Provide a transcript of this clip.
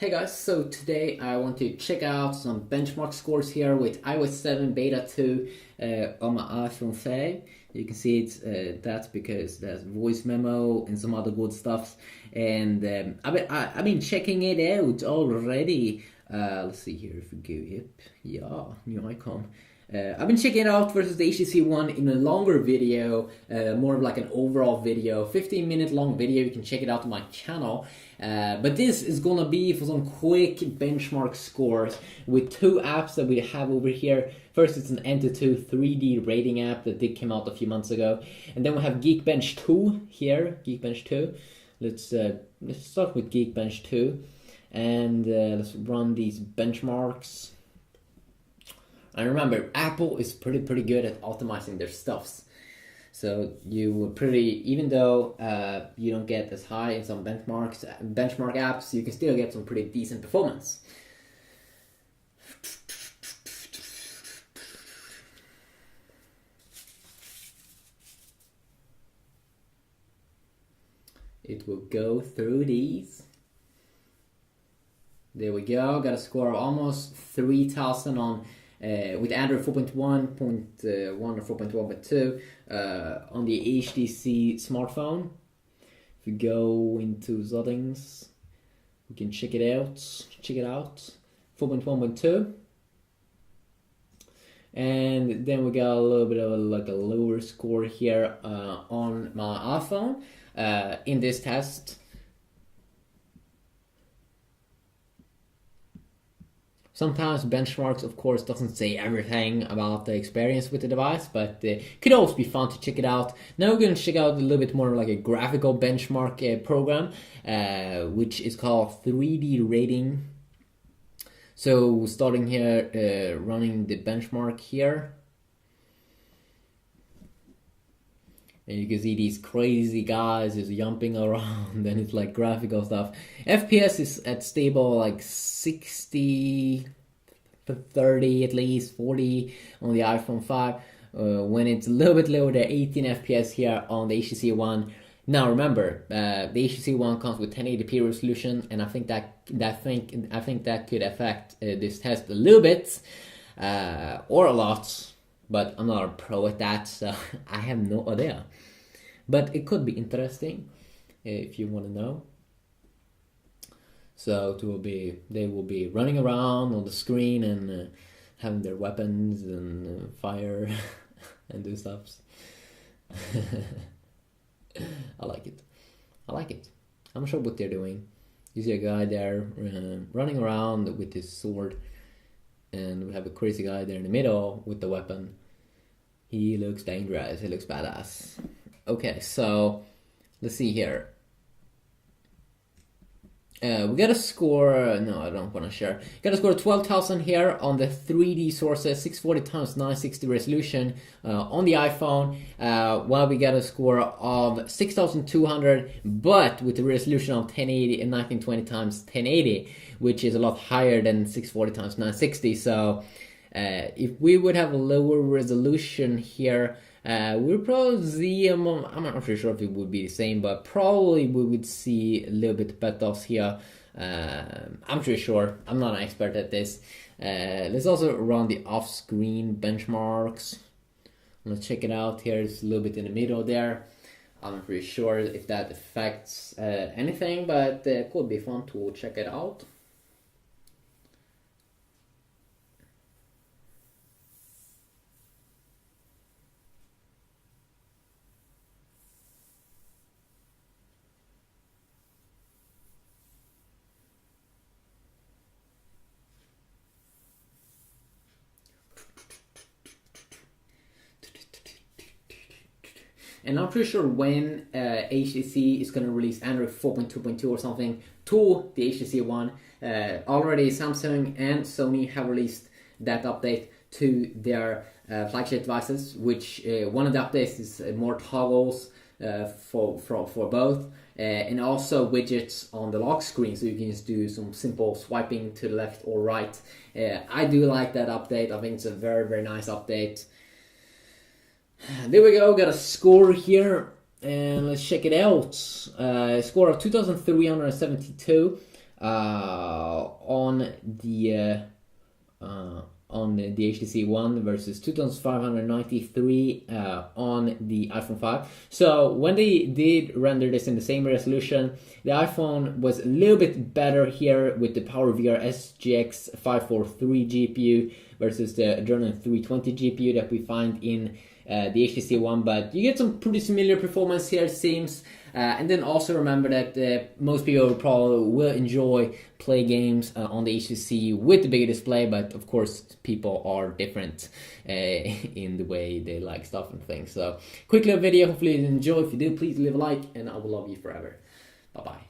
Hey guys, so today I want to check out some benchmark scores here with iOS 7 Beta 2 on my iPhone 5. You can see it's that's because there's voice memo and some other good stuff. And I've been checking it out already. Let's see here if we go, yep, yeah, new icon. I've been checking it out versus the HTC One in a longer video, more of like an overall video, 15-minute long video. You can check it out on my channel. But this is gonna be for some quick benchmark scores with two apps that we have over here. First, it's an Antutu 3D rating app that did come out a few months ago, and then we have Geekbench 2 here. Geekbench 2. Let's start with Geekbench 2, and let's run these benchmarks. And remember, Apple is pretty good at optimizing their stuffs. So you will even though you don't get as high in some benchmark apps, you can still get some pretty decent performance. It will go through these. There we go. Got a score of almost 3,000 on with Android 4.1.1 or 4.1.2 on the HTC smartphone. If we go into settings, we can check it out. 4.1.2, and then we got a little bit of a lower score here on my iPhone in this test. Sometimes benchmarks, of course, doesn't say everything about the experience with the device, but it could also be fun to check it out. Now we're going to check out a little bit more like a graphical benchmark program, which is called 3D Rating. So starting here, running the benchmark here. And you can see these crazy guys just jumping around, and it's like graphical stuff. FPS is at stable like 60, 30 at least, 40 on the iPhone 5. When it's a little bit lower, to 18 FPS here on the HTC One. Now remember, the HTC One comes with 1080p resolution, and I think that could affect this test a little bit or a lot. But I'm not a pro at that, so I have no idea. But it could be interesting if you want to know. So they will be running around on the screen and having their weapons and fire and do stuff. I like it. I'm sure what they're doing. You see a guy there running around with his sword, and we have a crazy guy there in the middle with the weapon. He looks dangerous. He looks badass. Okay, so let's see here. We got a score. No, I don't want to share. Got a score of 12,000 here on the 3D sources, 640x960 resolution on the iPhone. While we got a score of 6,200, but with the resolution of 1080 and 1920x1080, which is a lot higher than 640x960. So if we would have a lower resolution here, we'll probably see, I'm not really sure if it would be the same, but probably we would see a little bit better here. I'm pretty sure. I'm not an expert at this. Let's also run the off-screen benchmarks. Let's check it out here. It's a little bit in the middle there. I'm not really sure if that affects anything, but it could be fun to check it out. And I'm pretty sure when HTC is going to release Android 4.2.2 or something to the HTC One, already Samsung and Sony have released that update to their flagship devices, which one of the updates is more toggles for both, and also widgets on the lock screen, so you can just do some simple swiping to the left or right. I do like that update. I think it's a very nice update. There we go, got a score here, and let's check it out. Score of 2,372. on the HTC One versus 2593 on the iPhone 5. So when they did render this in the same resolution, the iPhone was a little bit better here with the PowerVR SGX 543 GPU versus the Adreno 320 GPU that we find in the HTC One, but you get some pretty similar performance here, it seems. And then also remember that most people probably will enjoy play games on the HTC with the bigger display, but of course people are different in the way they like stuff and things. So quick little video, hopefully you enjoy. If you do, please leave a like and I will love you forever. Bye bye.